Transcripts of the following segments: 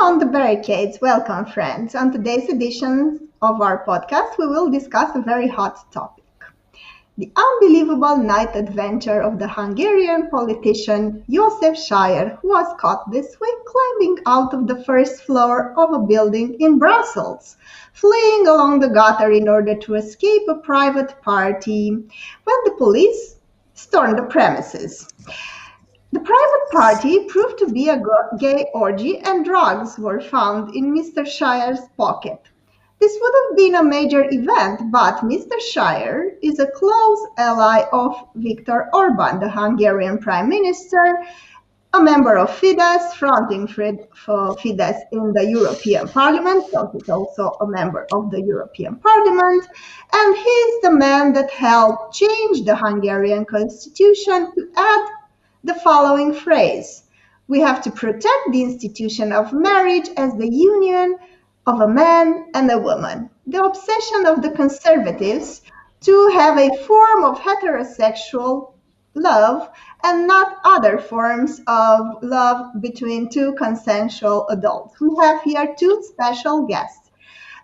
on the Barricades. Welcome, friends. On today's edition of our podcast, we will discuss a very hot topic. The unbelievable night adventure of the Hungarian politician Jozsef Szajer, who was caught this week climbing out of the first floor of a building in Brussels, fleeing along the gutter in order to escape a private party when the police stormed the premises. The private party proved to be a gay orgy and drugs were found in Mr. Szajer's pocket. This would have been a major event, but Mr. Szajer is a close ally of Victor Orban, the Hungarian Prime Minister, a member of Fidesz, fronting for Fidesz in the European Parliament, so he's also a member of the European Parliament, and he's the man that helped change the Hungarian constitution to add the following phrase: we have to protect the institution of marriage as the union of a man and a woman. The obsession of the conservatives to have a form of heterosexual love and not other forms of love between two consensual adults. We have here two special guests.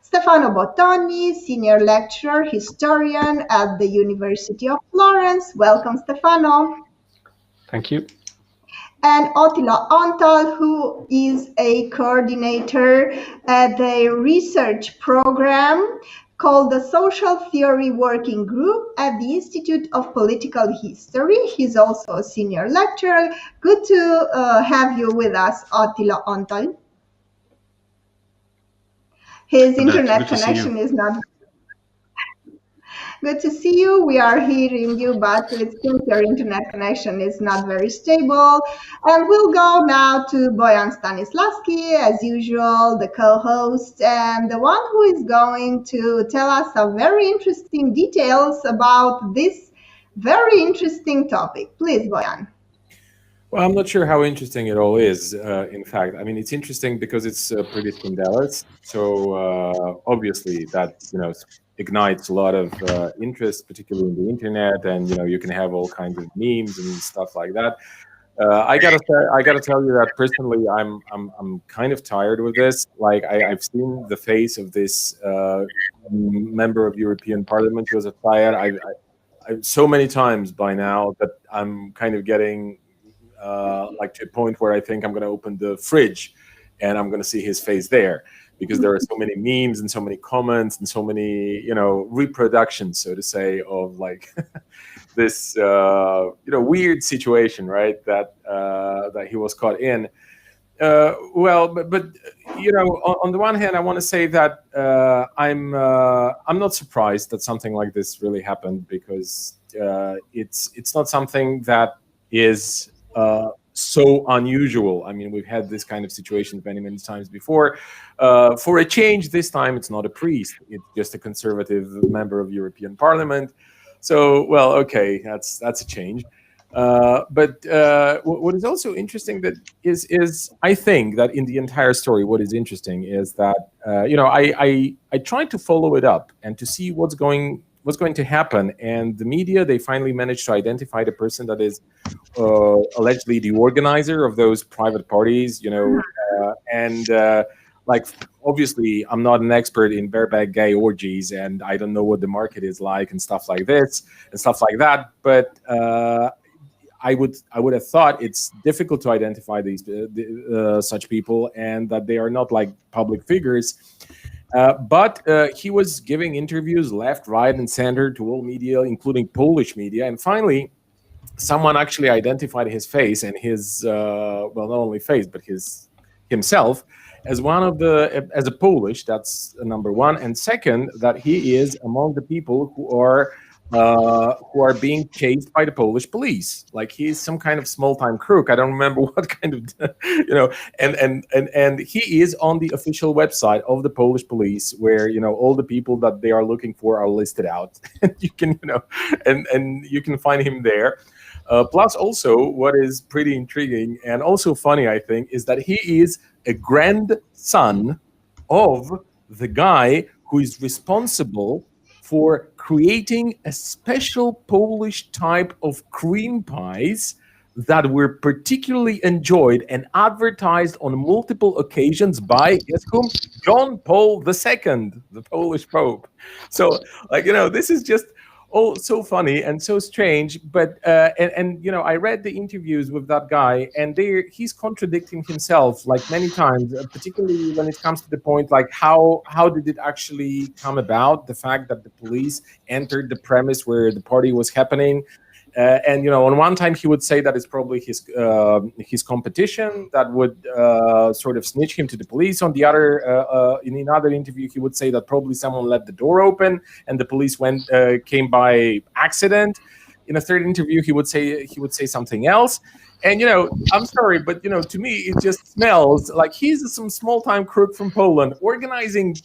Stefano Bottoni, senior lecturer, historian at the University of Florence. Welcome, Stefano. Thank you. And Attila Antal, who is a coordinator at a research program called the Social Theory Working Group at the Institute of Political History. He's also a senior lecturer. Good to have you with us, Attila Antal. His internet connection is not good to see you. We are hearing you, but it seems your internet connection is not very stable. And we'll go now to Bojan Stanislavski, as usual, the co-host, and the one who is going to tell us some very interesting details about this very interesting topic. Please, Bojan. Well, I'm not sure how interesting it all is, in fact. I mean, it's interesting because it's pretty scandalous. So obviously that, ignites a lot of interest, particularly in the internet, and you can have all kinds of memes and stuff like that. I gotta tell you that personally, I'm kind of tired with this. Like I've seen the face of this member of European Parliament, Jozsef Szajer, I so many times by now that I'm kind of getting like to a point where I think I'm going to open the fridge and I'm going to see his face there. Because there are so many memes and so many comments and so many, reproductions, so to say, of like this, weird situation, right? That he was caught in. On the one hand, I want to say that I'm not surprised that something like this really happened, because it's not something that is so unusual. I mean, we've had this kind of situation many times before. For a change, this time it's not a priest; it's just a conservative member of European Parliament. So, well, okay, that's a change. But what is also interesting that is I think that in the entire story, what is interesting is that I tried to follow it up and to see what's going to happen, and the media, they finally managed to identify the person that is allegedly the organizer of those private parties, like, obviously I'm not an expert in bareback gay orgies, and I don't know what the market is like and stuff like this and stuff like that, but I would have thought it's difficult to identify these such people, and that they are not like public figures. But he was giving interviews left, right, and center to all media, including Polish media. And finally, someone actually identified his face and his, not only face, but himself as as a Polish. That's number one. And second, that he is among the people who are being chased by the Polish police. Like, he's some kind of small-time crook. I don't remember what kind of, and he is on the official website of the Polish police, where, all the people that they are looking for are listed out. And you can, and you can find him there. Plus, also, what is pretty intriguing and also funny, I think, is that he is a grandson of the guy who is responsible for creating a special Polish type of cream pies that were particularly enjoyed and advertised on multiple occasions by, guess whom? John Paul II, the Polish Pope. So, like, this is just all so funny and so strange. But and I read the interviews with that guy, and he's contradicting himself like many times, particularly when it comes to the point like how did it actually come about, the fact that the police entered the premise where the party was happening. And on one time he would say that it's probably his competition that would sort of snitch him to the police. On the other, in another interview, he would say that probably someone left the door open and the police came by accident. In a third interview, he would say something else. And I'm sorry, but to me, it just smells like he's some small-time crook from Poland organizing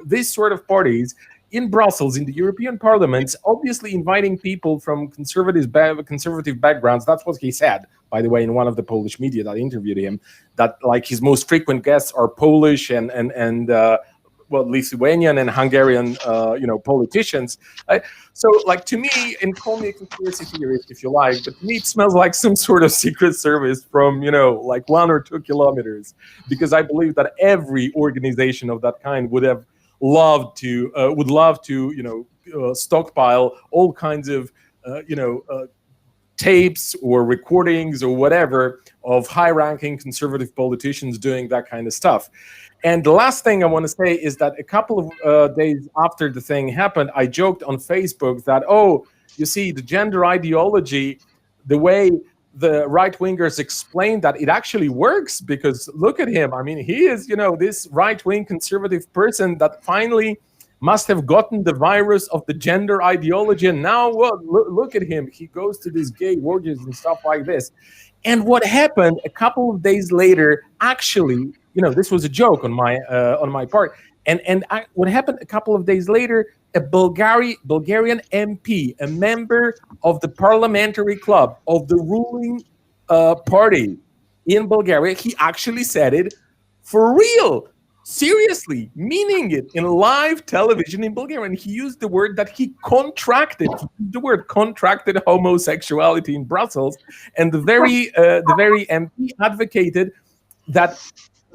these sort of parties in Brussels, in the European Parliament, obviously inviting people from conservative backgrounds. That's what he said, by the way, in one of the Polish media that interviewed him, that like his most frequent guests are Polish and Lithuanian and Hungarian, politicians. So, like, to me, and call me a conspiracy theorist if you like, but to me it smells like some sort of secret service from, like 1 or 2 kilometers, because I believe that every organization of that kind would love to stockpile all kinds of tapes or recordings or whatever of high-ranking conservative politicians doing that kind of stuff. And the last thing I want to say is that a couple of days after the thing happened, I joked on Facebook that, you see, the gender ideology, the way the right-wingers explain that it actually works, because look at him. I mean, he is, this right-wing conservative person that finally must have gotten the virus of the gender ideology. And now, look at him. He goes to these gay orgies and stuff like this. And what happened a couple of days later, actually, this was a joke on my part. And what happened a couple of days later, a Bulgarian MP, a member of the parliamentary club of the ruling party in Bulgaria, he actually said it for real, seriously, meaning it in live television in Bulgaria. And he used the word that he contracted. He used the word contracted homosexuality in Brussels. And the very MP advocated that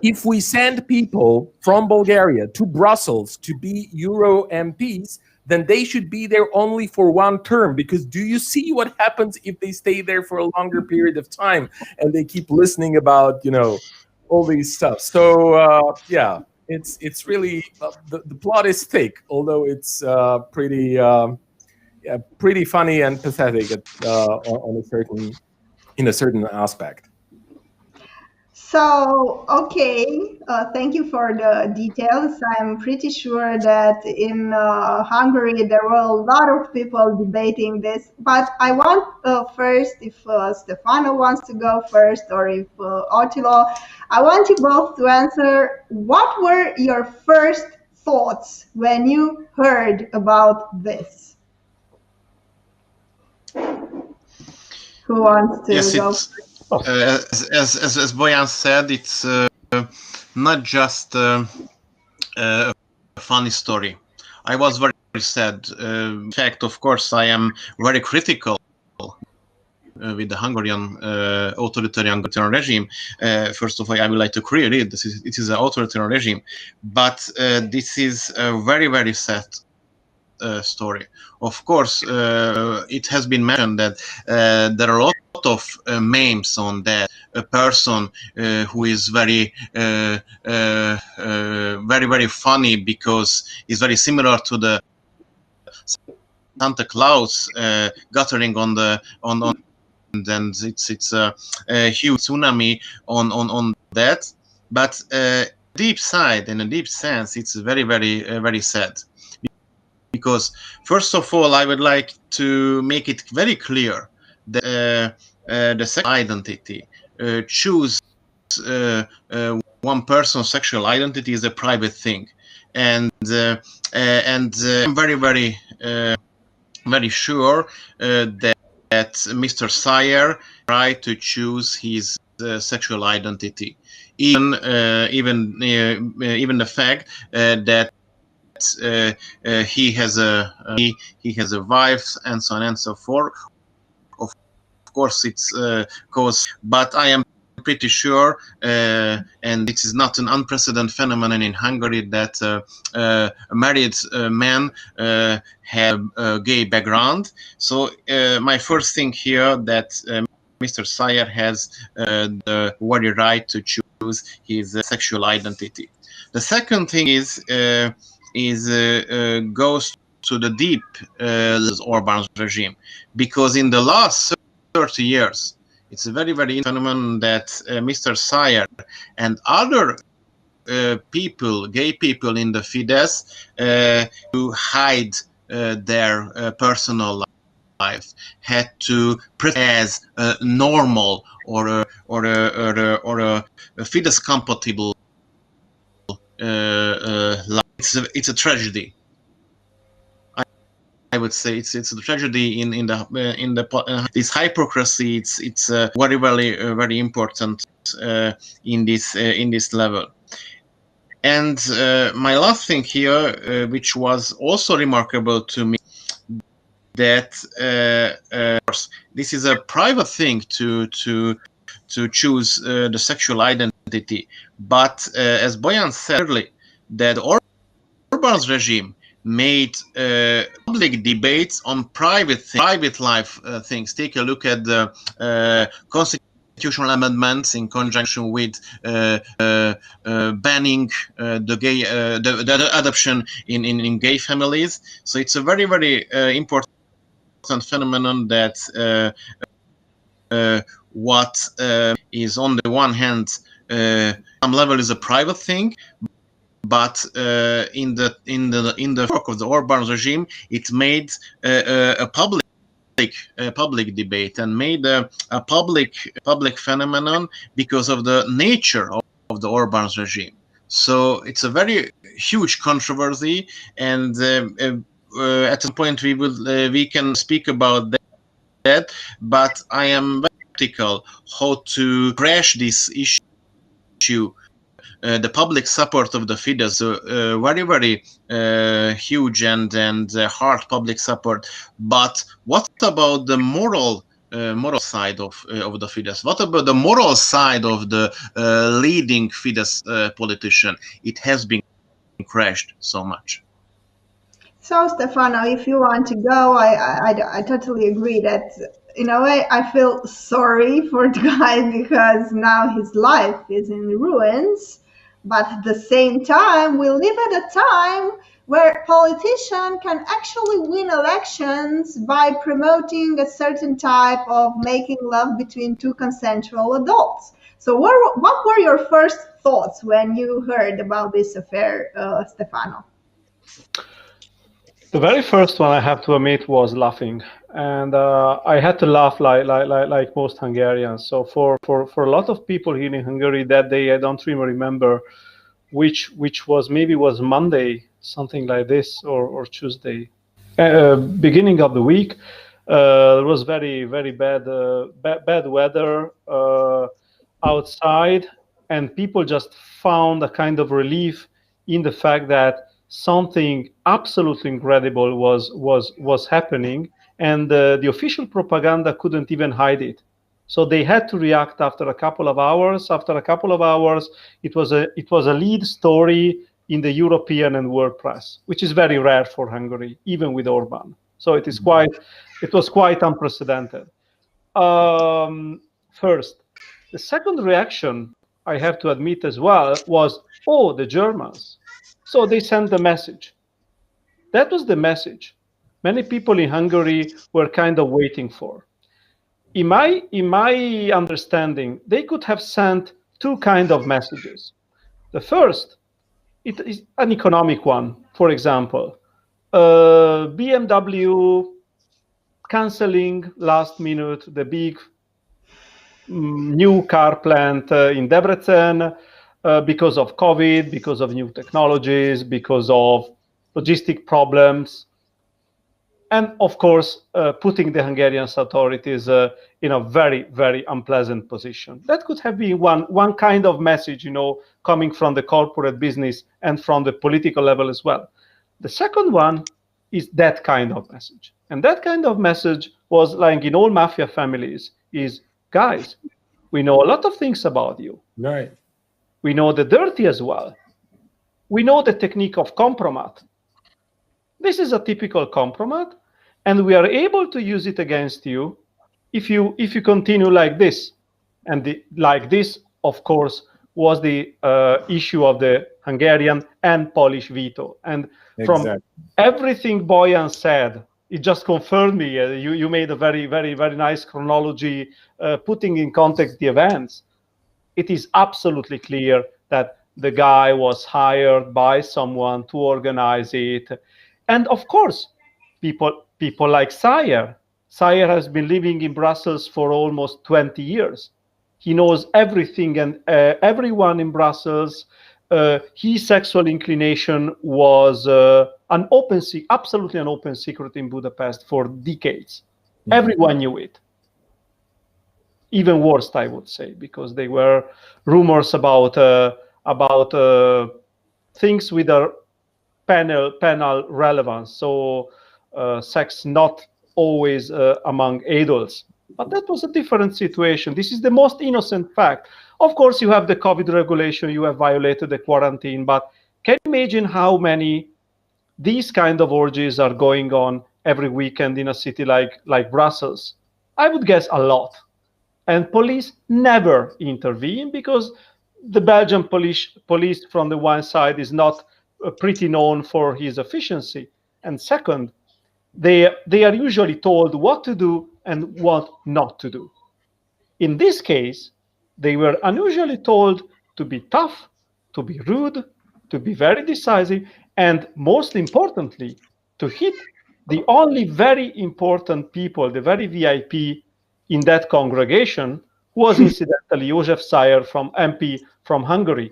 if we send people from Bulgaria to Brussels to be Euro MPs, then they should be there only for one term, because do you see what happens if they stay there for a longer period of time and they keep listening about, all these stuff. So, it's really, the plot is thick, although it's pretty funny and pathetic in a certain aspect. So, okay, thank you for the details. I'm pretty sure that in Hungary there were a lot of people debating this, but I want first, if Stefano wants to go first, or if Attila, I want you both to answer, what were your first thoughts when you heard about this? Who wants to go first? As Bojan said, it's not just a funny story. I was very sad. In fact, of course, I am very critical with the Hungarian authoritarian regime. First of all, I would like to clear it. It is an authoritarian regime, but this is a very, very sad story. Of course, it has been mentioned that there are a lot of memes on that. A person who is very, very funny because he's very similar to the Santa Claus gathering on and it's a huge tsunami on that. But deep side, in a deep sense, it's very, very sad. Because first of all, I would like to make it very clear that the sexual identity, choose one person's sexual identity is a private thing, and I'm very, very sure that Mr. Szajer tried to choose his sexual identity, even the fact that he has a wife and so on and so forth. Of course, it's cause, but I am pretty sure, and it is not an unprecedented phenomenon in Hungary, that a married man have a gay background. So my first thing here, that Mr. Szajer has the very right to choose his sexual identity. The second thing is goes to the deep Orban's regime, because in the last 30 years, it's a very, very phenomenon that Mr. Szajer and other people, gay people in the Fidesz, to hide their personal life, had to present as normal or a Fidesz compatible life. It's a tragedy. I would say it's a tragedy in this hypocrisy. It's very, very important in this level. And my last thing here, which was also remarkable to me, that this is a private thing to choose the sexual identity, but as Bojan said earlier, that Orban's regime made public debates on private life things. Take a look at the constitutional amendments in conjunction with banning the adoption in gay families. So it's a very, very important phenomenon, that what is on the one hand some level is a private thing, but in the work of the Orban regime, it made a public debate, and made a public phenomenon because of the nature of the Orban regime. So it's a very huge controversy, and at some point we can speak about that. But I am very skeptical how to crash this issue. The public support of the Fidesz, very, very huge and hard public support. But what about the moral side of the Fidesz? What about the moral side of the leading Fidesz politician? It has been crashed so much. So, Stefano, if you want to go, I totally agree that, in a way, I feel sorry for the guy, because now his life is in ruins. But at the same time, we live at a time where politicians can actually win elections by promoting a certain type of making love between two consensual adults. So what were your first thoughts when you heard about this affair, Stefano? The very first one, I have to admit, was laughing, and I had to laugh like most Hungarians. So for a lot of people here in Hungary that day, I don't really remember which was, maybe was Monday, something like this, or Tuesday, beginning of the week. There was very, very bad weather outside, and people just found a kind of relief in the fact that something absolutely incredible was happening, and the official propaganda couldn't even hide it. So they had to react after a couple of hours. After a couple of hours, it was a lead story in the European and world press, which is very rare for Hungary, even with Orban. So it was quite unprecedented. First. The second reaction, I have to admit as well, was, oh, the Germans. So they sent the message. That was the message many people in Hungary were kind of waiting for. In my understanding, they could have sent two kinds of messages. The first, it is an economic one. For example, BMW canceling last minute the big new car plant in Debrecen because of COVID, because of new technologies, because of logistic problems, and of course putting the Hungarian authorities in a very, very unpleasant position. That could have been one kind of message, coming from the corporate business and from the political level as well. The second one is that kind of message. And that kind of message was like in all mafia families is, guys, we know a lot of things about you. Right. We know the dirty as well. We know the technique of compromat. This is a typical compromat, and we are able to use it against you if you continue like this. And like this, of course, was the issue of the Hungarian and Polish veto. And from everything Bojan said, it just confirmed me. You made a very, very, very nice chronology, putting in context the events. It is absolutely clear that the guy was hired by someone to organize it. And of course, people like Szajer. Szajer has been living in Brussels for almost 20 years. He knows everything and everyone in Brussels. His sexual inclination was absolutely an open secret in Budapest for decades. Mm-hmm. Everyone knew it. Even worse, I would say, because there were rumors about things with a penal relevance. So sex not always among adults. But that was a different situation. This is the most innocent fact. Of course, you have the COVID regulation, you have violated the quarantine, but can you imagine how many these kind of orgies are going on every weekend in a city like Brussels? I would guess a lot. And police never intervene because the Belgian police from the one side is not pretty known for his efficiency. And second, they are usually told what to do and what not to do. In this case, they were unusually told to be tough, to be rude, to be very decisive, and most importantly, to hit the only very important people, the very VIP in that congregation, who was incidentally Jozsef Szajer from MP from Hungary,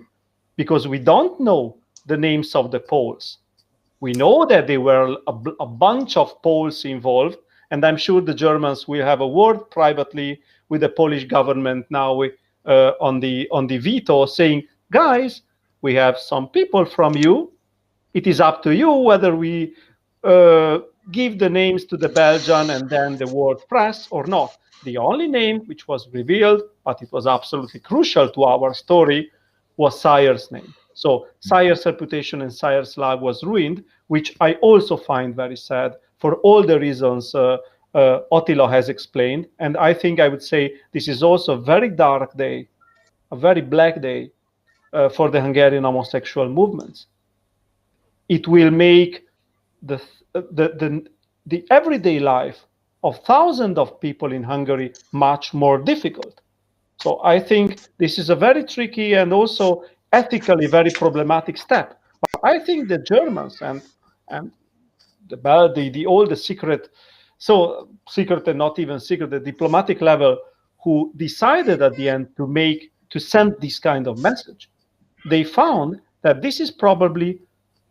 because we don't know the names of the Poles. We know that there were a bunch of Poles involved, and I'm sure the Germans will have a word privately with the Polish government now on the veto, saying, guys, we have some people from you. It is up to you whether we give the names to the Belgian and then the world press or not. The only name which was revealed, but it was absolutely crucial to our story, was Szajer's name. So Szajer's reputation and Szajer's life was ruined, which I also find very sad for all the reasons Attila has explained. And I think I would say this is also a very dark day, a very black day for the Hungarian homosexual movements. It will make the everyday life of thousands of people in Hungary much more difficult. So I think this is a very tricky and also ethically very problematic step. But I think the Germans and all the secret and not even secret, the diplomatic level, who decided at the end to send this kind of message, they found that this is probably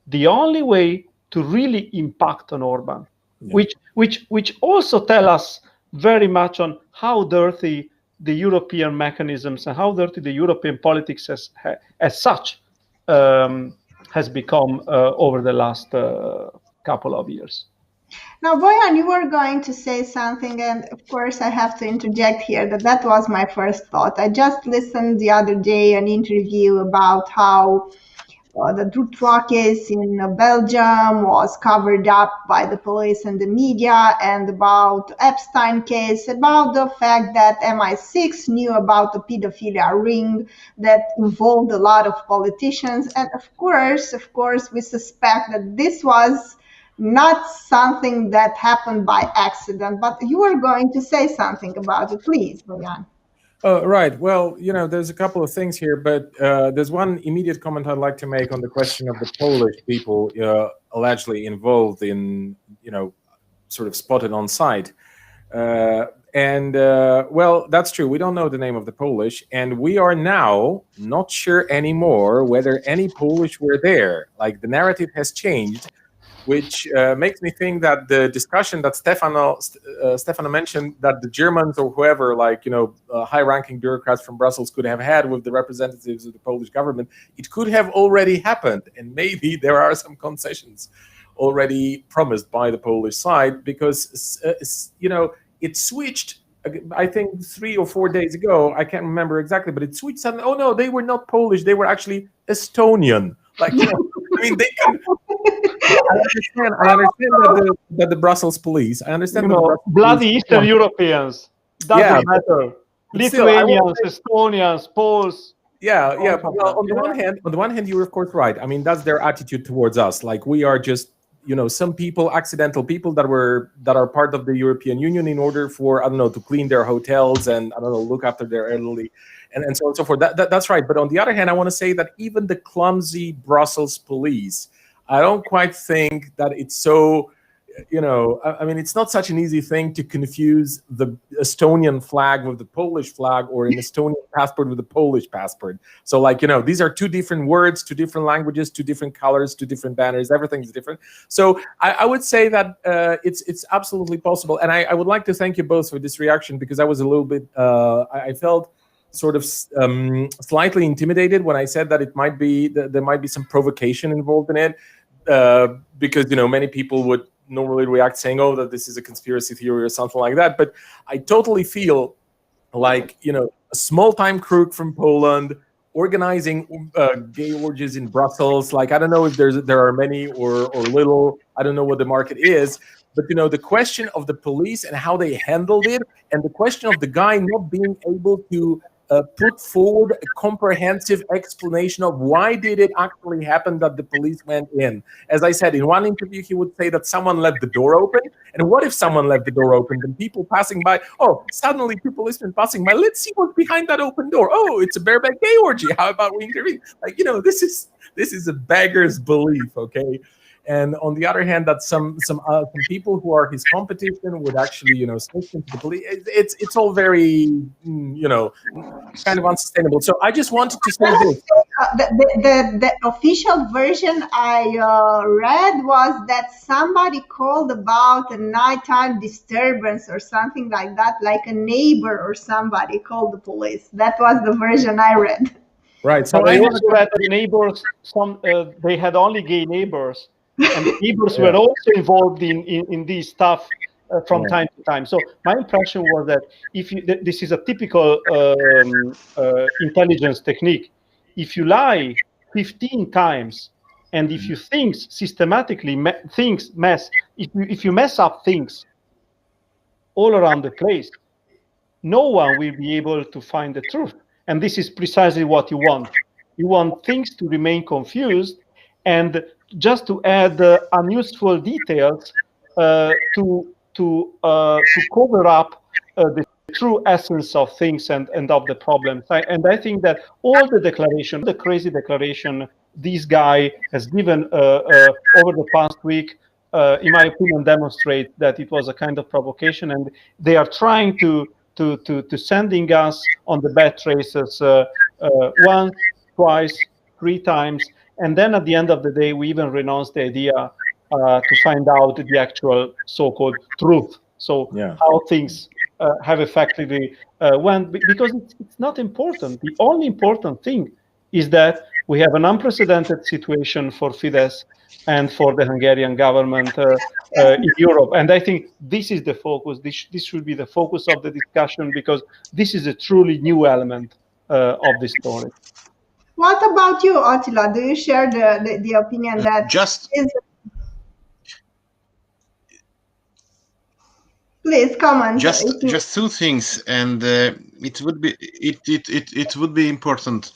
the only way to really impact on Orban, which also tell us very much on how dirty the European mechanisms and how dirty the European politics as such has become over the last couple of years. Now, Bojan, you were going to say something, and of course I have to interject here that was my first thought. I just listened the other day an interview about how the Dutroux case in Belgium was covered up by the police and the media, and about Epstein case, about the fact that MI6 knew about the pedophilia ring that involved a lot of politicians. And of course, we suspect that this was not something that happened by accident. But you were going to say something about it, please, Bojan. Right. Well, there's a couple of things here, but there's one immediate comment I'd like to make on the question of the Polish people allegedly involved in, sort of spotted on site. Well, that's true. We don't know the name of the Polish, and we are now not sure anymore whether any Polish were there. Like, the narrative has changed, which makes me think that the discussion that Stefano mentioned, that the Germans or whoever, high-ranking bureaucrats from Brussels could have had with the representatives of the Polish government, it could have already happened, and maybe there are some concessions already promised by the Polish side, because it switched. I think 3 or 4 days ago, I can't remember exactly, but it switched suddenly. Oh no, they were not Polish; they were actually Estonian. Like, I mean, they can. I understand that the Brussels police. I understand that the Brussels bloody police, Eastern Europeans. Doesn't matter. still, Lithuanians, Estonians, Poles. Yeah. Well, on the one hand, you're of course right. I mean, that's their attitude towards us. Like, we are just, some people, accidental people that are part of the European Union in order for, I don't know, to clean their hotels and, I don't know, look after their elderly and so on and so forth. That's right. But on the other hand, I want to say that even the clumsy Brussels police, I don't quite think that it's so, I mean, it's not such an easy thing to confuse the Estonian flag with the Polish flag, or an Estonian passport with the Polish passport. So, like, these are two different words, two different languages, two different colors, two different banners. Everything's different. So I would say that it's absolutely possible. And I would like to thank you both for this reaction, because I was a little bit, I felt sort of slightly intimidated when I said that there might be some provocation involved in it, because, many people would normally react saying, oh, that this is a conspiracy theory or something like that. But I totally feel like, a small-time crook from Poland organizing gay orgies in Brussels. Like, I don't know if there are many or little. I don't know what the market is. But, the question of the police and how they handled it, and the question of the guy not being able to put forward a comprehensive explanation of why did it actually happen that the police went in. As I said, in one interview, he would say that someone left the door open. And what if someone left the door open? Then people passing by, suddenly two policemen passing by, let's see what's behind that open door. Oh, it's a bareback gay orgy. How about we intervene? Like, this is a beggar's belief, okay? And on the other hand, that some people who are his competition would actually, snitch into the police. It's all very, kind of unsustainable. So I just wanted to say this. The official version I read was that somebody called about a nighttime disturbance or something like that, like a neighbor or somebody called the police. That was the version I read. Right. So I also read that neighbors, they had only gay neighbors. And the neighbors were also involved in this stuff from time to time. So my impression was that this is a typical intelligence technique. If you lie 15 times, and if you think systematically, if you mess up things all around the place, no one will be able to find the truth. And this is precisely what you want. You want things to remain confused, and just to add unuseful details to cover up the true essence of things and of the problems. And I think that all the crazy declaration this guy has given over the past week, in my opinion, demonstrate that it was a kind of provocation, and they are trying to sending us on the bad traces once, twice, 3 times. And then at the end of the day, we even renounce the idea to find out the actual so-called truth. So how things have effectively went, because it's not important. The only important thing is that we have an unprecedented situation for Fidesz and for the Hungarian government in Europe. And I think this is the focus. This should be the focus of the discussion, because this is a truly new element of this story. What about you, Attila? Do you share the opinion that please comment. Just 2 things, and it would be important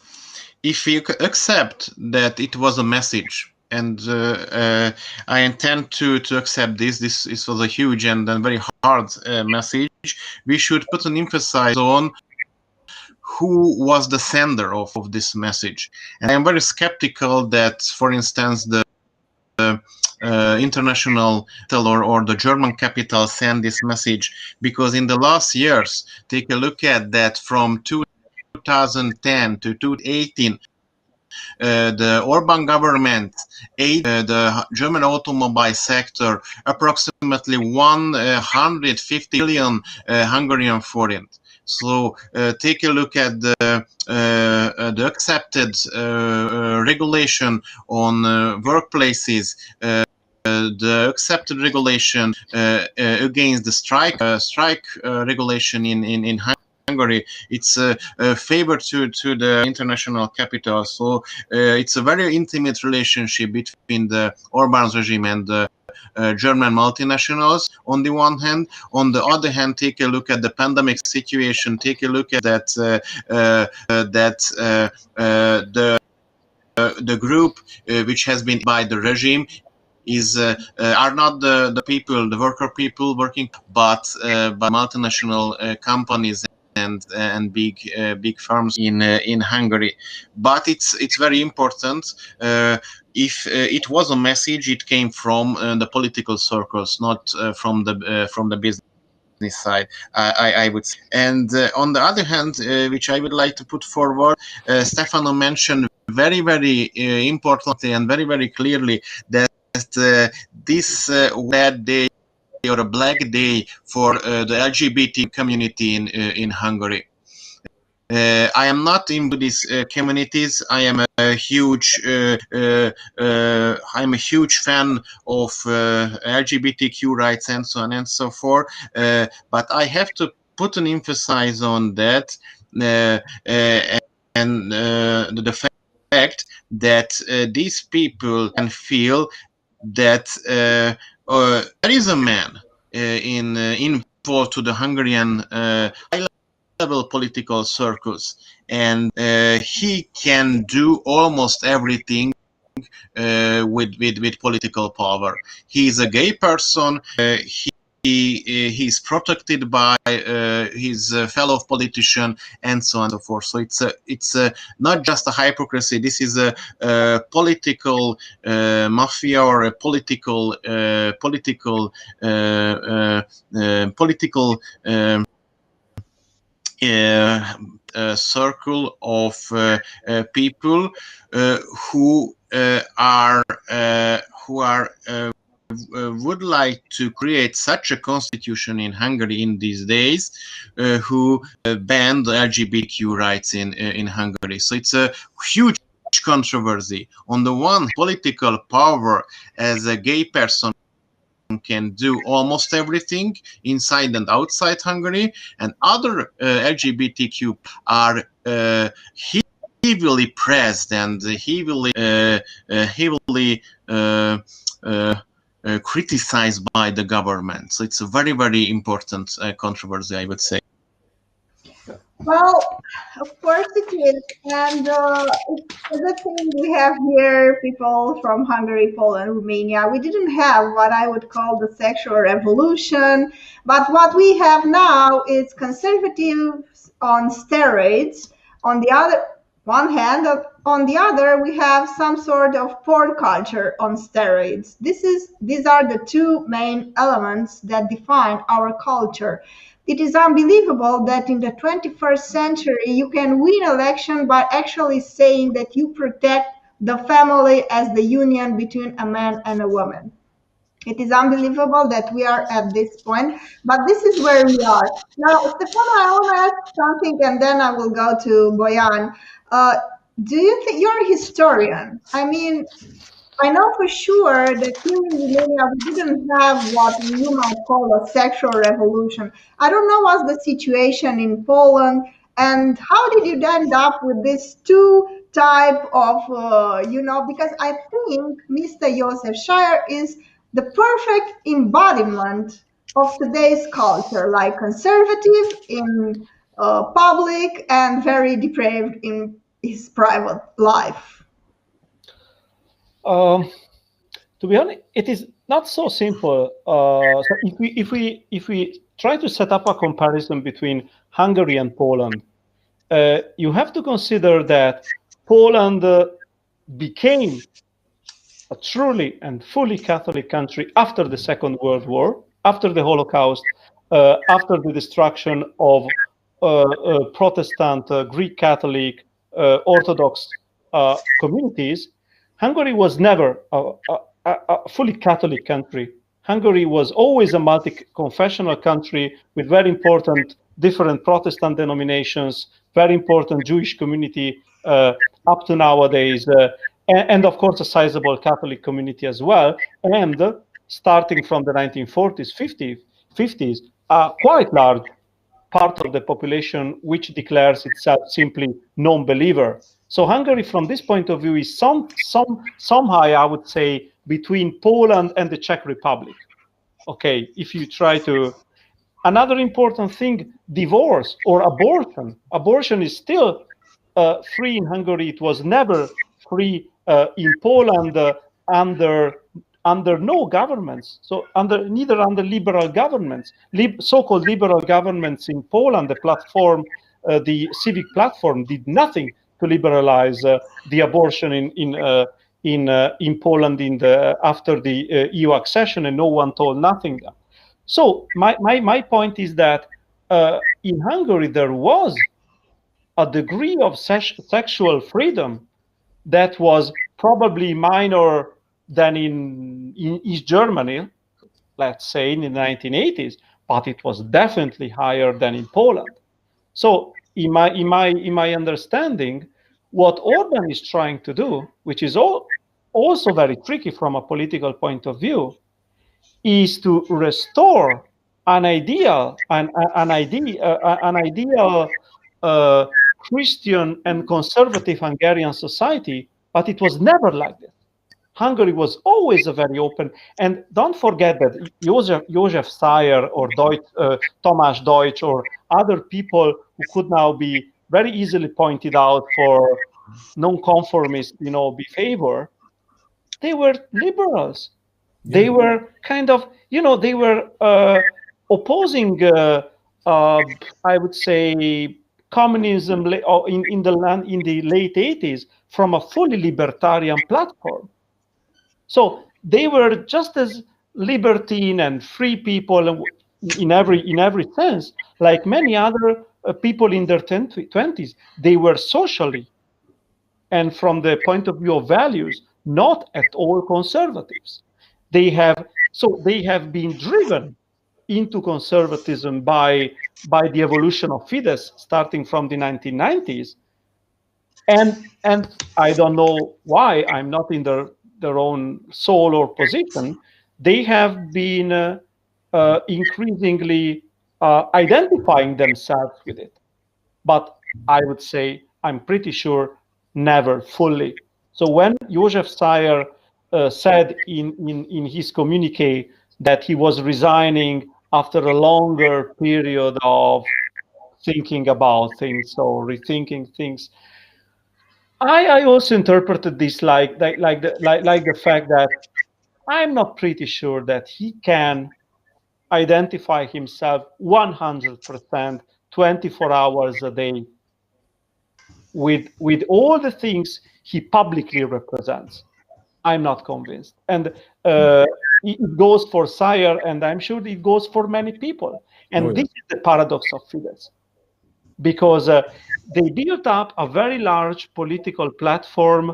if you accept that it was a message, and I intend to accept this. This was a huge and very hard message. We should put an emphasis on who was the sender of this message. And I'm very skeptical that, for instance, the international or the German capital sent this message, because in the last years, take a look at that, from 2010 to 2018, the Orban government aided the German automobile sector approximately 150 billion Hungarian forint. So take a look at the accepted regulation on workplaces the accepted regulation against the strike regulation in Hungary. It's a favor to the international capital. So it's a very intimate relationship between the Orban regime and the German multinationals on the one hand. On the other hand, take a look at the pandemic situation. Take a look at that the group which has been by the regime are not the people, the worker people working, but by multinational companies and big firms in Hungary. But it's very important. If it was a message, it came from the political circles, not from the business side, I would say. And on the other hand, which I would like to put forward, Stefano mentioned very importantly and very clearly that this bad day or a black day for the LGBT community in Hungary. I am not into these communities. I am a huge fan of LGBTQ rights and so on and so forth. But I have to put an emphasis on that and the fact that these people can feel that there is a man involved to the Hungarian high-level political circles, and he can do almost everything with political power. He is a gay person. He's protected by his fellow politician and so on and so forth. So it's not just a hypocrisy. This is a political mafia or a political circle of people who would like to create such a constitution in Hungary in these days, who ban the LGBTQ rights in Hungary. So it's a huge controversy. On the one, political power as a gay person can do almost everything inside and outside Hungary, and other LGBTQ are heavily pressed and heavily criticized by the government. So it's a very important controversy, I would say. Well, of course it is. And the thing we have here, people from Hungary, Poland, Romania, we didn't have what I would call the sexual revolution. But what we have now is conservatives on steroids. On the other one hand, on the other, we have some sort of porn culture on steroids. These are the two main elements that define our culture. It is unbelievable that in the 21st century you can win election by actually saying that you protect the family as the union between a man and a woman. It is unbelievable that we are at this point, but this is where we are. Now, Stefano, I want to ask something and then I will go to Bojan. Do you think you're a historian? I mean, I know for sure that here in Romania we didn't have what you might call a sexual revolution. I don't know what's the situation in Poland, and how did you end up with this two type of, because I think Mr. Jozsef Szajer is the perfect embodiment of today's culture, like conservative in public and very depraved in his private life. To be honest, it is not so simple. So if we try to set up a comparison between Hungary and Poland, you have to consider that Poland became a truly and fully Catholic country after the Second World War, after the Holocaust, after the destruction of Protestant, Greek Catholic, Orthodox communities. Hungary was never a fully Catholic country. Hungary was always a multi-confessional country with very important different Protestant denominations, very important Jewish community up to nowadays. and of course a sizable Catholic community as well. And starting from the 1940s, 50s, a quite large part of the population which declares itself simply non-believer. So Hungary, from this point of view, is somehow, I would say, between Poland and the Czech Republic. Okay, if you try to. Another important thing, divorce or abortion. Abortion is still free in Hungary. It was never free in Poland under no governments. So neither under liberal governments, so-called liberal governments in Poland, the platform, the civic platform, did nothing to liberalize the abortion in Poland after the EU accession, and no one told nothing. So my point is that in Hungary there was a degree of sexual freedom that was probably minor than in East Germany, let's say in the 1980s, but it was definitely higher than in Poland. So in my understanding, what Orban is trying to do, which is also very tricky from a political point of view, is to restore an ideal Christian and conservative Hungarian society, but it was never like that. Hungary was always a very open, and don't forget that Jozsef Szajer or Tamás Deutsch or other people who could now be very easily pointed out for non-conformist, behavior, they were liberals. They were kind of, they were opposing, I would say, communism in the late 80s from a fully libertarian platform. So they were just as libertine and free people in every sense, like many other people in their 20s. They were socially, and from the point of view of values, not at all conservatives. They have been driven into conservatism by the evolution of Fidesz starting from the 1990s, and I don't know why, I'm not in their own soul or position. They have been increasingly identifying themselves with it, but I would say I'm pretty sure never fully. So when Jozsef Szajer said in his communique that he was resigning after a longer period of thinking about things or rethinking things, I also interpreted this like the fact that I'm not pretty sure that he can identify himself 100%, 24 hours a day with all the things he publicly represents. I'm not convinced. And it goes for Szajer, and I'm sure it goes for many people. And this is the paradox of Fidesz. Because they built up a very large political platform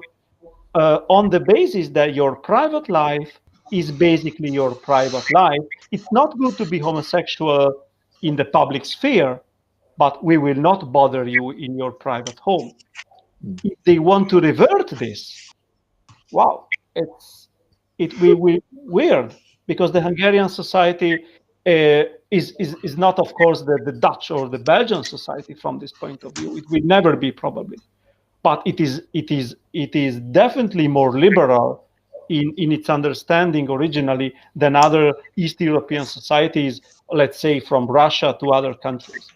on the basis that your private life is basically your private life. It's not good to be homosexual in the public sphere, but we will not bother you in your private home. If they want to revert this, wow, it will be weird, because the Hungarian society is not, of course, the Dutch or the Belgian society from this point of view. It will never be, probably, but it is definitely more liberal in its understanding originally than other East European societies, let's say from Russia to other countries.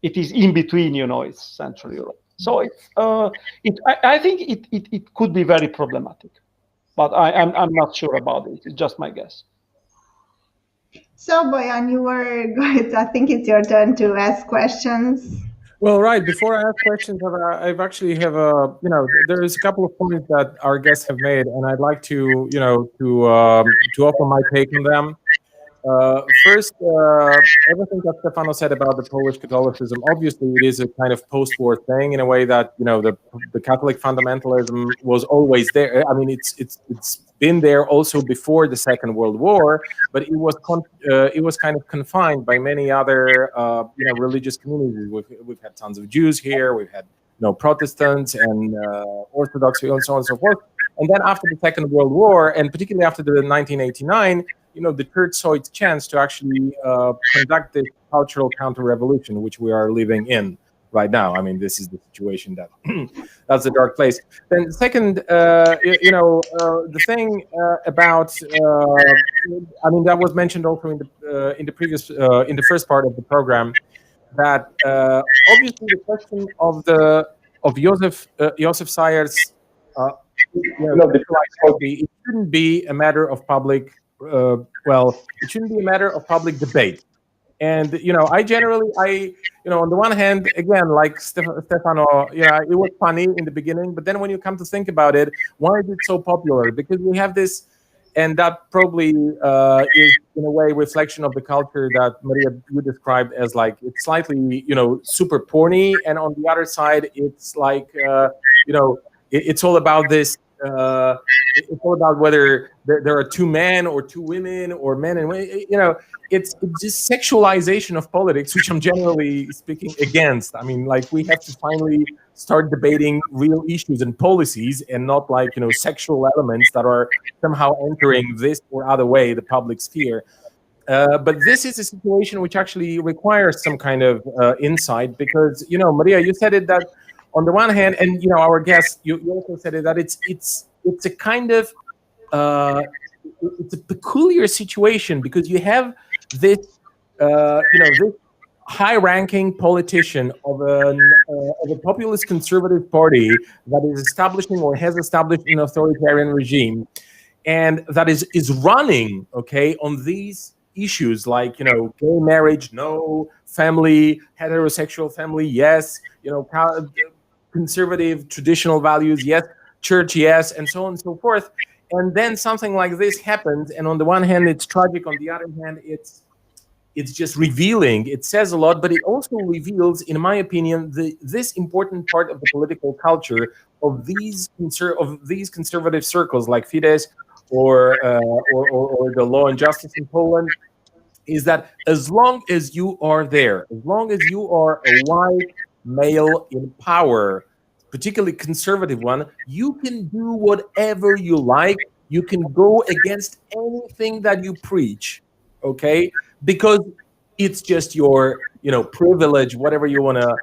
It is in between, it's Central Europe. So I think it could be very problematic, but I'm not sure about it. It's just my guess. So, Bojan, you were going to, I think it's your turn to ask questions. Well, right. Before I ask questions, I've actually have there's a couple of points that our guests have made, and I'd like to offer my take on them. First, everything that Stefano said about the Polish Catholicism, obviously it is a kind of post-war thing in a way that, the Catholic fundamentalism was always there. I mean, it's been there also before the Second World War, but it was kind of confined by many other, religious communities. We've had tons of Jews here, we've had Protestants and Orthodox and so on and so forth. And then after the Second World War, and particularly after the 1989, the church saw its chance to actually conduct this cultural counter-revolution, which we are living in right now. I mean, this is the situation that that's a dark place. Then second, the thing about, I mean, that was mentioned also in the previous, in the first part of the program, that obviously the question of Jozsef Szajer's it shouldn't be a matter of public. It shouldn't be a matter of public debate. And I generally, on the one hand, again, like Stefano, it was funny in the beginning, but then when you come to think about it, why is it so popular? Because we have this, and that probably is in a way reflection of the culture that Maria, you described as like it's slightly super porny, and on the other side it's like it's all about this. It's all about whether there are two men or two women or men and women. It's just sexualization of politics, which I'm generally speaking against. I mean, like we have to finally start debating real issues and policies, and not like sexual elements that are somehow entering this or other way the public sphere. But this is a situation which actually requires some kind of insight, because Maria, you said it that on the one hand, and our guest, you also said it that it's a kind of it's a peculiar situation, because you have this this high-ranking politician of a populist conservative party that is establishing or has established an authoritarian regime, and that is running on these issues like gay marriage, no; family, heterosexual family, yes; conservative traditional values, yes; church, yes; and so on and so forth. And then something like this happens, and on the one hand it's tragic, on the other hand it's just revealing. It says a lot, but it also reveals, in my opinion, this important part of the political culture of these conservative circles like Fidesz or the Law and Justice in Poland, is that as long as you are there, as long as you are a white male in power, particularly conservative one, you can do whatever you like. You can go against anything that you preach, because it's just your privilege, whatever you want to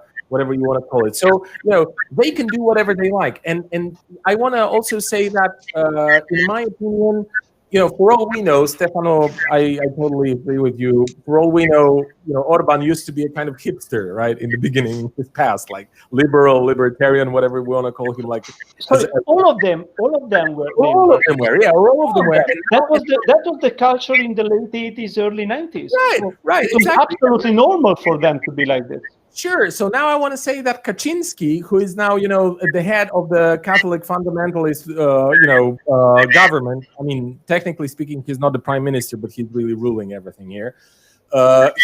call it. So they can do whatever they like. And I want to also say that in my opinion, for all we know, Stefano, I totally agree with you. For all we know, Orban used to be a kind of hipster, right? In the beginning, his past, like liberal, libertarian, whatever we want to call him. Like, sorry, all of them were. All of them were. Yeah, all of them were. That was the culture in the late 80s, early 90s. Right. It was absolutely normal for them to be like this. Sure. So now I want to say that Kaczynski, who is now, the head of the Catholic fundamentalist, government. I mean, technically speaking, he's not the prime minister, but he's really ruling everything here.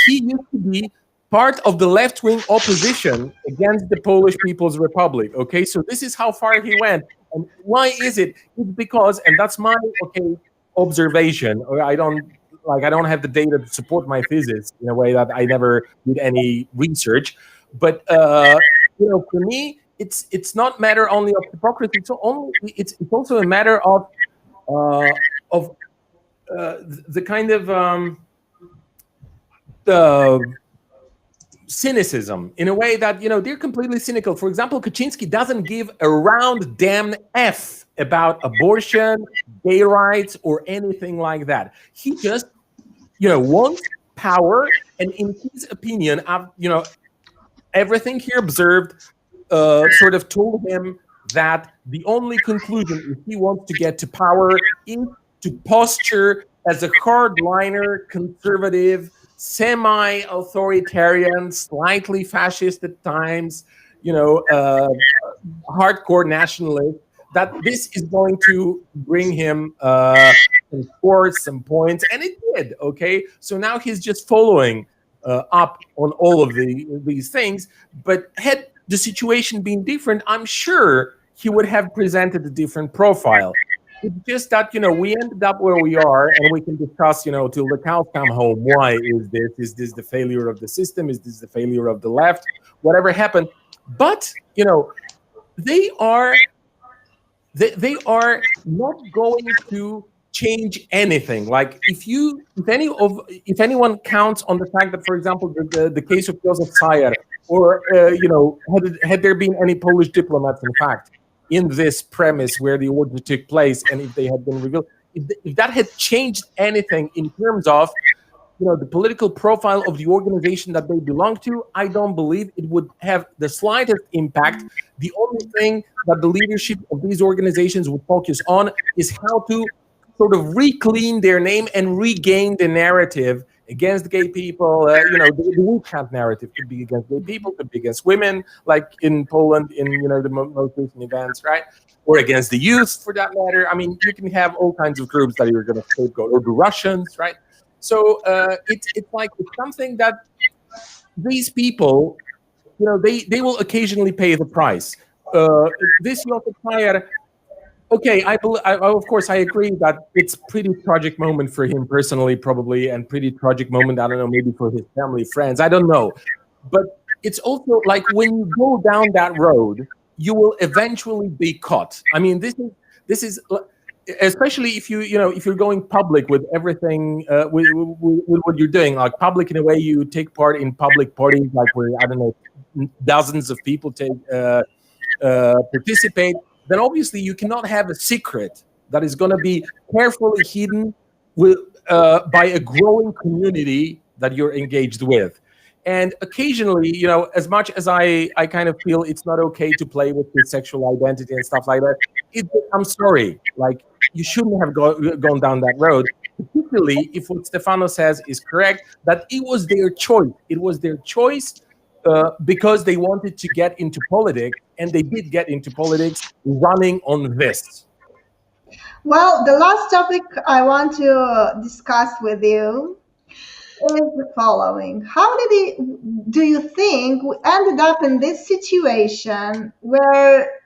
He used to be part of the left-wing opposition against the Polish People's Republic. Okay, so this is how far he went. And why is it? It's because, and that's my observation. I don't have the data to support my thesis in a way that I never did any research. But for me, it's not matter only of hypocrisy. It's also a matter of the kind of the cynicism, in a way that they're completely cynical. For example, Kaczynski doesn't give a round damn F about abortion, gay rights, or anything like that. He just wants power, and in his opinion, everything he observed sort of told him that the only conclusion, if he wants to get to power, is to posture as a hardliner, conservative, semi-authoritarian, slightly fascist at times, hardcore nationalist, that this is going to bring him some scores, some points, and it did. So now he's just following up on all of these things. But had the situation been different, I'm sure he would have presented a different profile. It's just that we ended up where we are, and we can discuss till the cows come home. Why is this? Is this the failure of the system? Is this the failure of the left? Whatever happened, but they are they are not going to change anything. Like if anyone counts on the fact that, for example, the case of Jozsef Szajer, or had there been any Polish diplomats, in fact, in this premise where the order took place, and if they had been revealed, if that had changed anything in terms of the political profile of the organization that they belong to, I don't believe it would have the slightest impact. The only thing that the leadership of these organizations would focus on is how to sort of reclaim their name and regain the narrative against gay people. The witch hunt narrative could be against gay people, could be against women, like in Poland in the most recent events, right? Or against the youth, for that matter. I mean, you can have all kinds of groups that you're going to scapegoat, or the Russians, right? So it's something that these people, they will occasionally pay the price. This Jozsef Szajer, okay, of course I agree that it's pretty tragic moment for him personally, probably, and pretty tragic moment, I don't know, maybe for his family, friends, I don't know. But it's also like when you go down that road, you will eventually be caught. I mean, this is especially if you're going public with everything, with what you're doing, like public in a way you take part in public parties, like where, I don't know, dozens of people participate, then obviously you cannot have a secret that is going to be carefully hidden by a growing community that you're engaged with. And occasionally, as much as I kind of feel it's not okay to play with his sexual identity and stuff like that, I'm sorry, like, you shouldn't have gone down that road, particularly if what Stefano says is correct, that it was their choice. It was their choice because they wanted to get into politics, and they did get into politics running on this. Well, the last topic I want to discuss with you is the following. How do you think we ended up in this situation where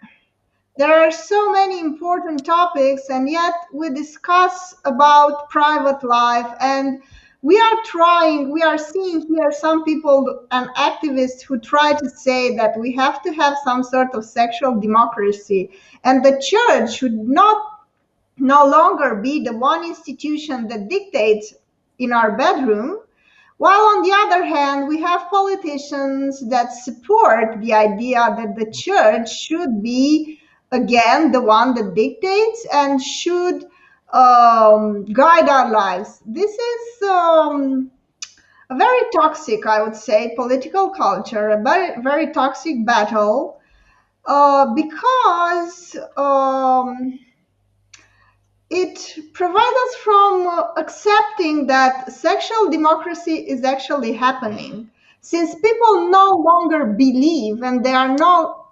there are so many important topics, and yet we discuss about private life, and we are seeing here some people and activists who try to say that we have to have some sort of sexual democracy, and the church should no longer be the one institution that dictates in our bedroom. While on the other hand, we have politicians that support the idea that the church should be, again, the one that dictates and should guide our lives. This is a very toxic, I would say, political culture, a very, very toxic battle, because it prevents us from accepting that sexual democracy is actually happening. Since people no longer believe, and they are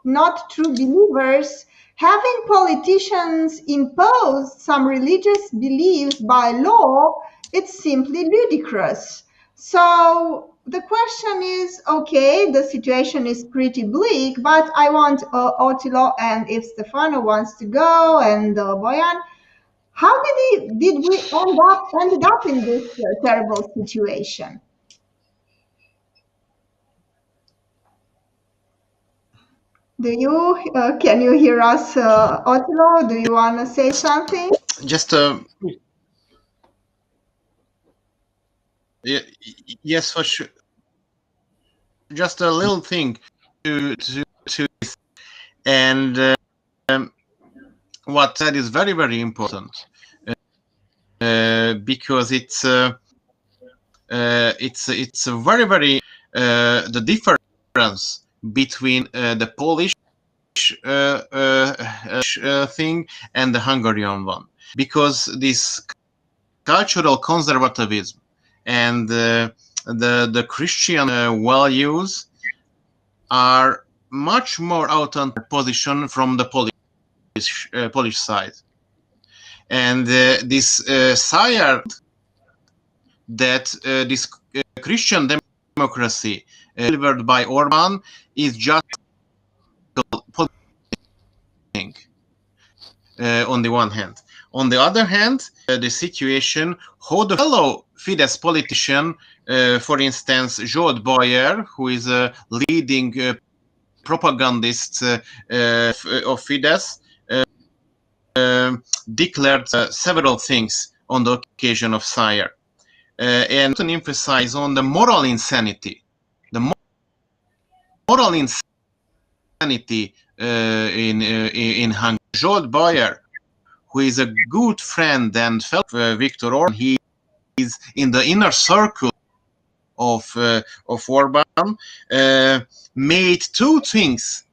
not true believers, having politicians impose some religious beliefs by law, it's simply ludicrous. So the question is, okay, the situation is pretty bleak, but I want Attila, and if Stefano wants to go, and Boyan, how did we ended up in this terrible situation? Can you hear us, Attila? Do you want to say something? Just yes, for sure. Just a little thing to this, and what that is very, very important, because it's a very, very the difference between the Polish thing and the Hungarian one, because this cultural conservatism and the Christian values are much more authentic position from the Polish side, and this Szajer, that this Christian democracy delivered by Orban is just on the one hand. On the other hand, the situation, how the fellow Fidesz politician, for instance, Zsolt Bayer, who is a leading propagandist of Fidesz, declared several things on the occasion of Szajer, and to emphasize on the moral insanity. The moral insanity in Hungary. Zsolt Bayer, who is a good friend and fellow of Victor Orban, he is in the inner circle of Orban, made two things.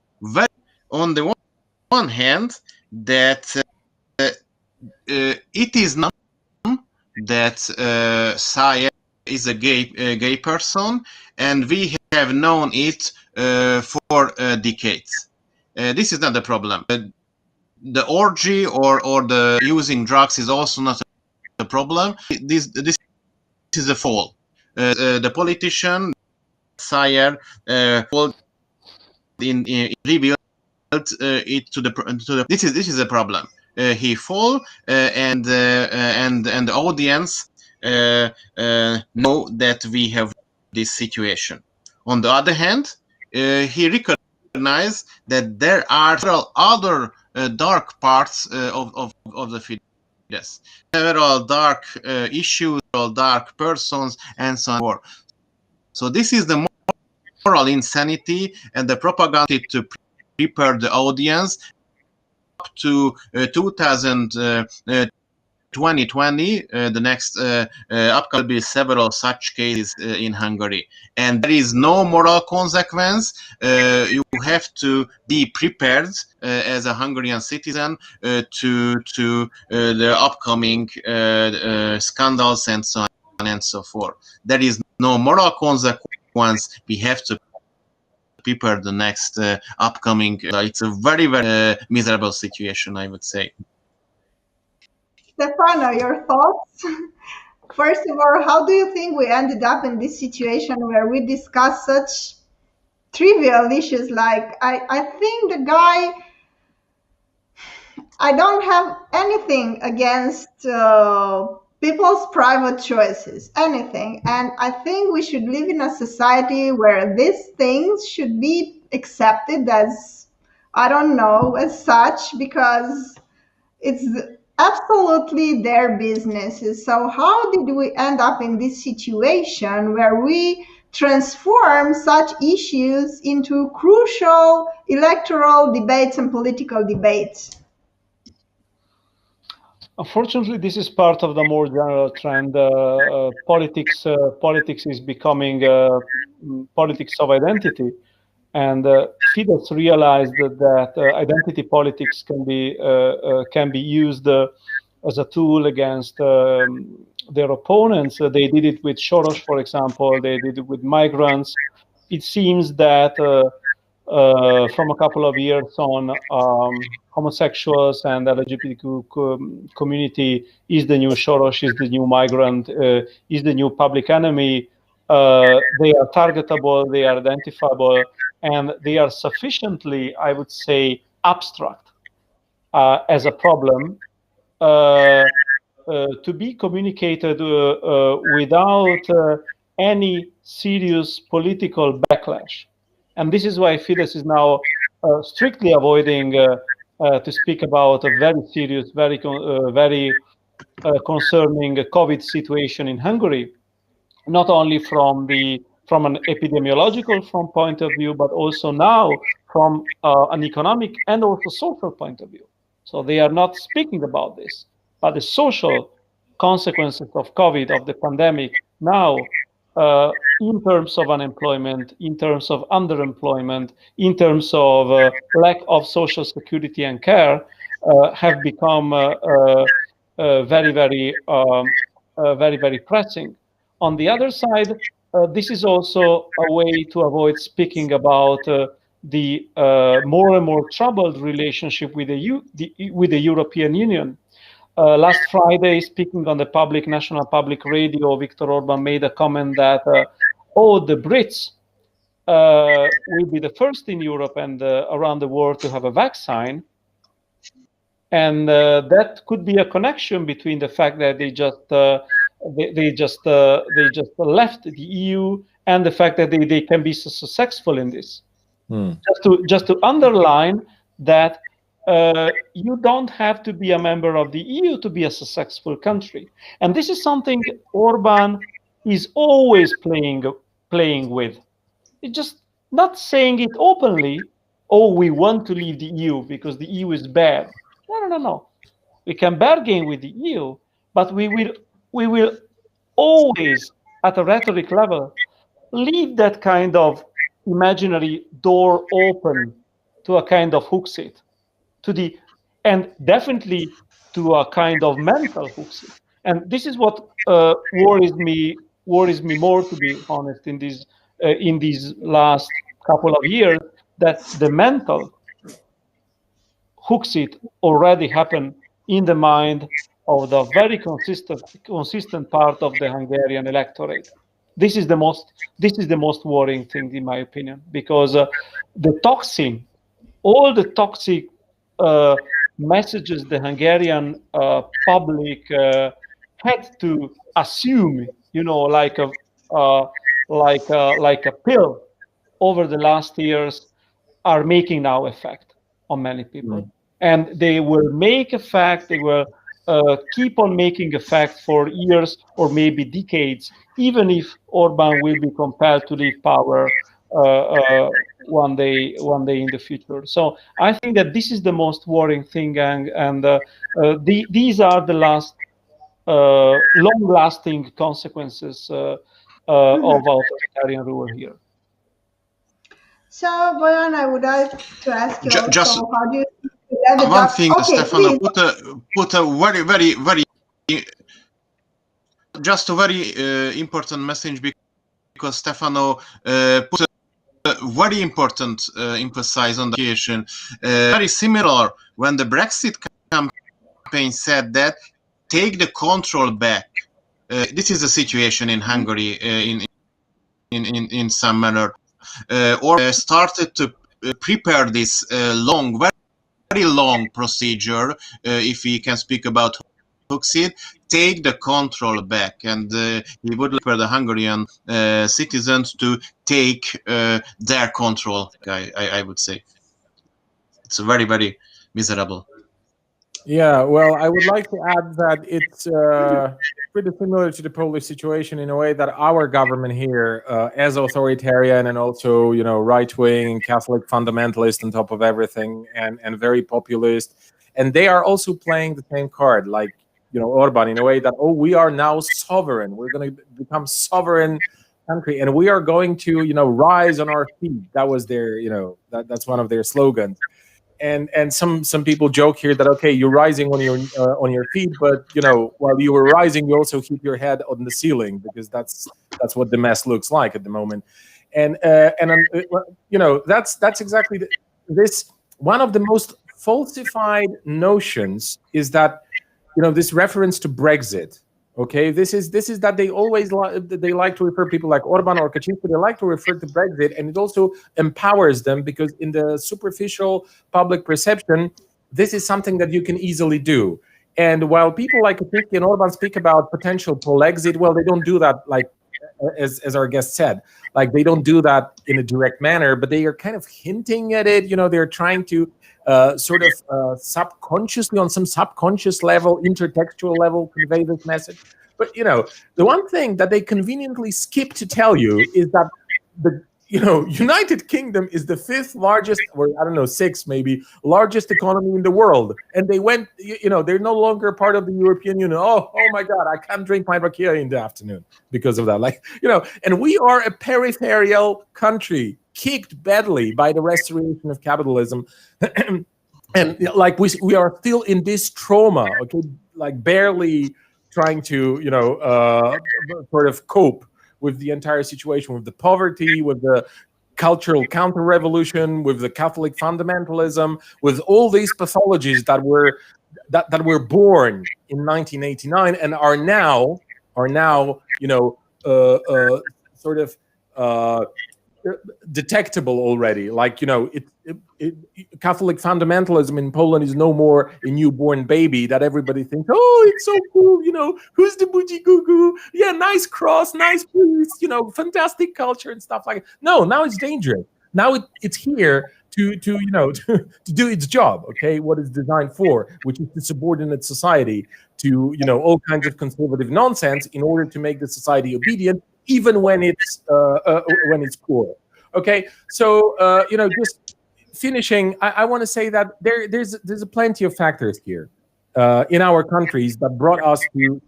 On the one hand, that it is not that Szajer is a gay person, and we have known it for decades. This is not the problem. The orgy or the using drugs is also not a problem. This is a fall. The politician Szajer revealed it to the. This is a problem. He fall and the audience know that we have this situation. On the other hand, he recognized that there are several other dark parts of the Fidesz, several dark issues, several dark persons, and so on. So this is the moral insanity and the propaganda to prepare the audience up to 2020. The next upcoming will be several such cases in Hungary, and there is no moral consequence. You have to be prepared as a Hungarian citizen to the upcoming scandals and so on and so forth. There is no moral consequence. We have to prepare the next upcoming. It's a very, very miserable situation, I would say. Stefano, your thoughts? First of all, how do you think we ended up in this situation where we discuss such trivial issues? Like, I think the guy, I don't have anything against people's private choices, anything. And I think we should live in a society where these things should be accepted as, I don't know, as such, because it's absolutely their businesses. So how did we end up in this situation where we transform such issues into crucial electoral debates and political debates? Unfortunately, this is part of the more general trend. Politics is becoming politics of identity, and Fidesz realized that identity politics can be used as a tool against their opponents. They did it with Soros, for example. They did it with migrants. It seems that from a couple of years on, homosexuals and LGBTQ community is the new Soros, is the new migrant, is the new public enemy. They are targetable, they are identifiable, and they are sufficiently, I would say, abstract as a problem to be communicated without any serious political backlash. And this is why Fidesz is now strictly avoiding to speak about a very serious, very concerning COVID situation in Hungary, not only from an epidemiological point of view, but also now from an economic and also social point of view. So they are not speaking about this, but the social consequences of COVID, of the pandemic, now in terms of unemployment, in terms of underemployment, in terms of lack of social security and care, have become very, very pressing. On the other side, this is also a way to avoid speaking about the more and more troubled relationship with the European Union. Last Friday, speaking on the national public radio, Victor Orban made a comment that, the Brits will be the first in Europe and around the world to have a vaccine. And that could be a connection between the fact that they just left the EU and the fact that they can be so successful in this. Just to underline that you don't have to be a member of the EU to be a successful country. And this is something Orban is always playing with. It's just not saying it openly, oh, we want to leave the EU because the EU is bad. No. We can bargain with the EU, but we will always, at a rhetoric level, leave that kind of imaginary door open to a kind of hook seat, and definitely to a kind of mental hook seat. And this is what worries me more, to be honest, in these last couple of years, that the mental hook seat already happened in the mind of the very consistent part of the Hungarian electorate. This is the most worrying thing, in my opinion, because all the toxic messages the Hungarian public had to assume, like a pill over the last years, are making now effect on many people. And they will make effect, they will keep on making effect for years or maybe decades, even if Orban will be compelled to leave power one day in the future. So I think that this is the most worrying thing, and these are the last long-lasting consequences of authoritarian rule here. So, Boyan, I would like to ask you Just also, how do you one thing, okay, Stefano, please. put a very, very, very, just a very important message, because Stefano put a very important emphasis on the question. Very similar when the Brexit campaign said that take the control back. This is the situation in Hungary in some manner. Or started to prepare this very long procedure, if we can speak about Huxit, take the control back, and he would like for the Hungarian citizens to take their control. I would say it's very, very miserable. Yeah, well, I would like to add that it's pretty similar to the Polish situation in a way that our government here, as authoritarian and also, right-wing, Catholic fundamentalist on top of everything, and very populist, and they are also playing the same card, like, Orban, in a way that, oh, we are now sovereign. We're going to become sovereign country, and we are going to, rise on our feet. That was their, that's one of their slogans. And some people joke here that, okay, you're rising on your feet, but while you were rising, you also keep your head on the ceiling, because that's what the mess looks like at the moment. And that's exactly this. One of the most falsified notions is that this reference to Brexit. Okay, this is that they always they like to refer people like Orban or Kaczynski. They like to refer to Brexit, and it also empowers them, because in the superficial public perception, this is something that you can easily do. And while people like Kaczynski and Orban speak about potential Polexit, well, they don't do that, like as our guest said, like they don't do that in a direct manner, but they are kind of hinting at it. They're trying to sort of subconsciously, on some subconscious level, intertextual level, convey this message. But the one thing that they conveniently skip to tell you is that the United Kingdom is the 5th largest, or I don't know, 6th maybe, largest economy in the world, and they went, they're no longer part of the European Union. Oh my God, I can't drink my rakia in the afternoon because of that. Like, and we are a peripheral country, kicked badly by the restoration of capitalism. And like we are still in this trauma, okay, like barely trying to sort of cope with the entire situation, with the poverty, with the cultural counter-revolution, with the Catholic fundamentalism, with all these pathologies that were born in 1989 and are now sort of detectable already. Like, Catholic fundamentalism in Poland is no more a newborn baby that everybody thinks, oh, it's so cool, who's the bougie goo? Yeah, nice cross, nice priest, fantastic culture and stuff like that. No, now it's dangerous. Now it's here to you know to do its job, okay, what it's designed for, which is to subordinate society to all kinds of conservative nonsense in order to make the society obedient, even when it's poor. Okay, so just finishing, I want to say that there's a plenty of factors here in our countries that brought us to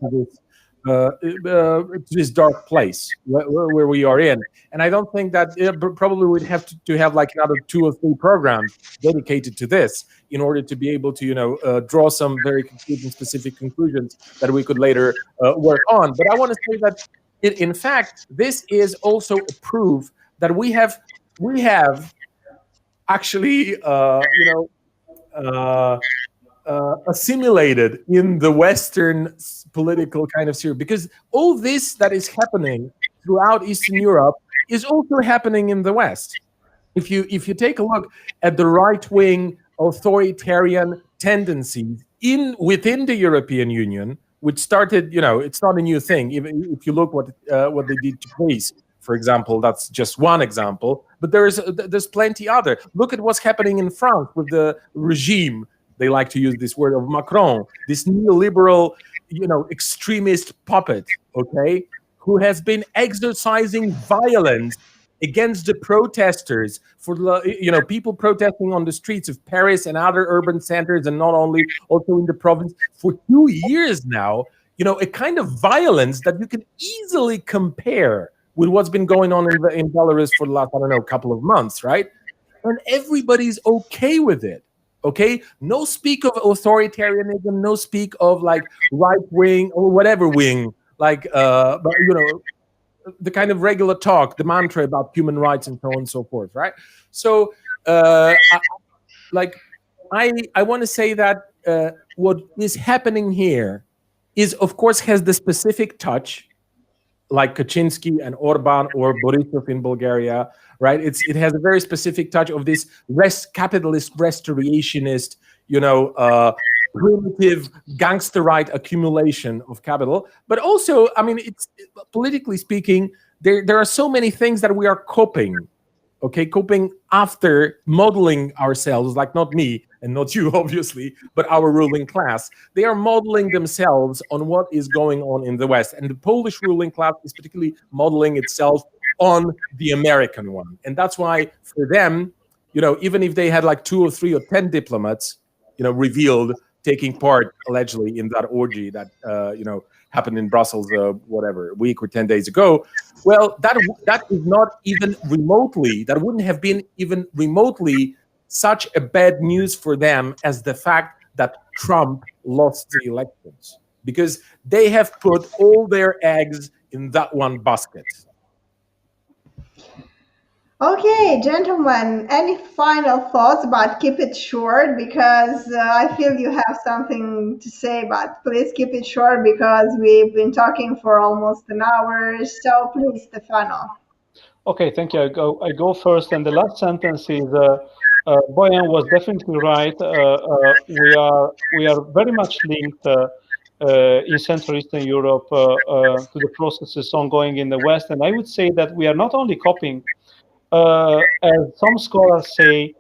this dark place where we are in. And I don't think that probably would have to have like another 2 or 3 programs dedicated to this in order to be able to draw some very concrete and specific conclusions that we could later work on. But I want to say that in fact, this is also a proof that we have actually assimilated in the Western political kind of sphere, because all this that is happening throughout Eastern Europe is also happening in the West. If you take a look at the right-wing authoritarian tendencies within the European Union, which started, it's not a new thing. Even if you look what they did to Greece, for example, that's just one example. But there's plenty other. Look at what's happening in France with the regime. They like to use this word of Macron, this neoliberal, extremist puppet, okay, who has been exercising violence against the protesters, for people protesting on the streets of Paris and other urban centers, and not only, also in the province, for 2 years now. A kind of violence that you can easily compare with what's been going on in Belarus for the last, couple of months, right? And everybody's okay with it. Okay, no speak of authoritarianism, no speak of like right wing or whatever wing, like but the kind of regular talk, the mantra about human rights and so on and so forth, right? So I want to say that what is happening here is, of course, has the specific touch, like Kaczynski and Orban or Borisov in Bulgaria, right? It has a very specific touch of this capitalist restorationist, primitive gangsterite accumulation of capital. But also, it's politically speaking, there are so many things that we are coping after modeling ourselves, like not me and not you, obviously, but our ruling class. They are modeling themselves on what is going on in the West. And the Polish ruling class is particularly modeling itself on the American one. And that's why for them, even if they had like 2 or 3 or 10 diplomats, revealed taking part allegedly in that orgy that, happened in Brussels, a week or 10 days ago. Well, that is not even remotely, that wouldn't have been even remotely such a bad news for them as the fact that Trump lost the elections, because they have put all their eggs in that one basket. Okay, gentlemen, any final thoughts? But keep it short, because I feel you have something to say, but please keep it short because we've been talking for almost an hour. So please, Stefano. Okay, thank you. I go first, and the last sentence is Boyan was definitely right. We are very much linked in Central Eastern Europe to the processes ongoing in the West, and I would say that we are not only copying. As some scholars say,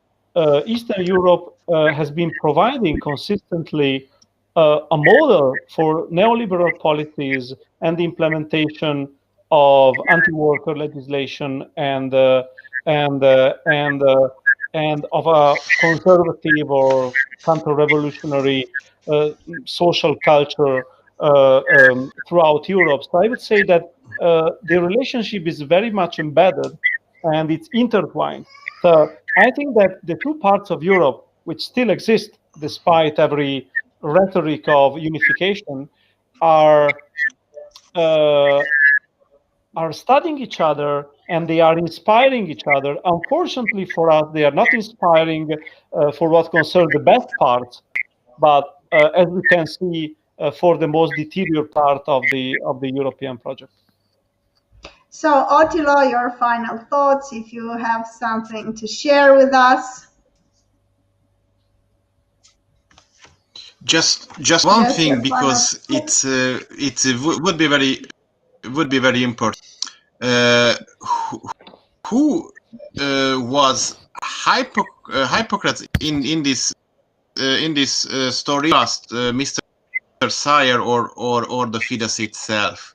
Eastern Europe has been providing consistently a model for neoliberal policies and the implementation of anti-worker legislation and of a conservative or counter-revolutionary social culture throughout Europe. So I would say that the relationship is very much embedded and it's intertwined. So I think that the 2 parts of Europe, which still exist despite every rhetoric of unification, are studying each other and they are inspiring each other. Unfortunately for us, they are not inspiring for what concerns the best parts, but as we can see, for the most deteriorated part of the European project. So, Attila, your final thoughts, if you have something to share with us. Just one thing, because it would be very important. Who was hypocrites in this story, just Mr. Szajer or the Fidesz itself.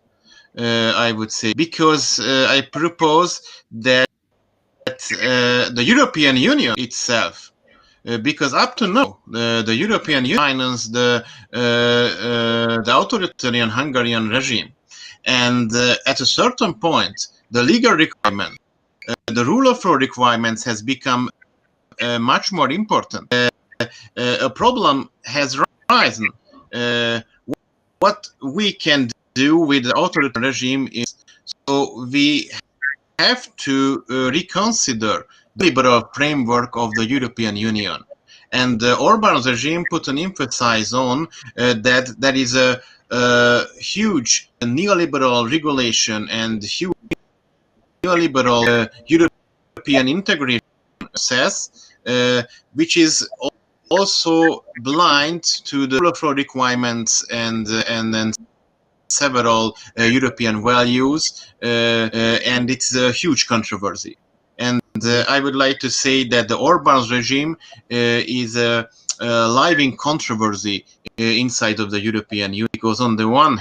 I would say, because I propose that the European Union itself, because up to now the European Union financed the authoritarian Hungarian regime, and at a certain point the legal requirement, the rule of law requirements has become much more important. A problem has arisen. What we can do with the authoritarian regime is, so we have to reconsider the liberal framework of the European Union. And the Orban regime put an emphasis on that there is a huge neoliberal regulation and huge neoliberal European integration process, which is also blind to the rule of law requirements and several European values, and it's a huge controversy. And I would like to say that the Orban regime is a living controversy inside of the European Union, because on the one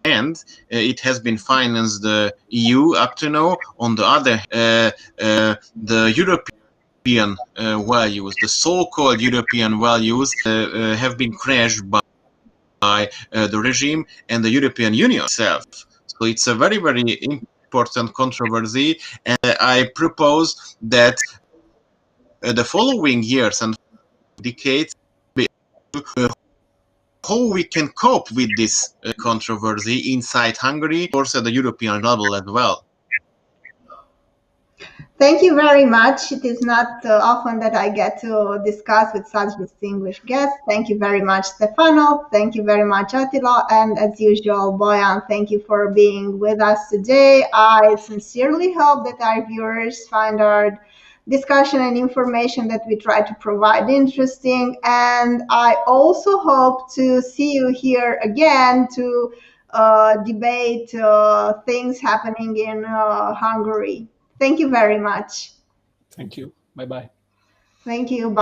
hand, it has been financed the EU up to now. On the other, the European values, the so-called European values, have been crashed by the regime and the European Union itself. So it's a very, very important controversy, and I propose that the following years and decades, how we can cope with this controversy inside Hungary, also at the European level as well. Thank you very much. It is not often that I get to discuss with such distinguished guests. Thank you very much, Stefano. Thank you very much, Attila. And as usual, Bojan, thank you for being with us today. I sincerely hope that our viewers find our discussion and information that we try to provide interesting. And I also hope to see you here again to debate things happening in Hungary. Thank you very much. Thank you. Bye-bye. Thank you. Bye.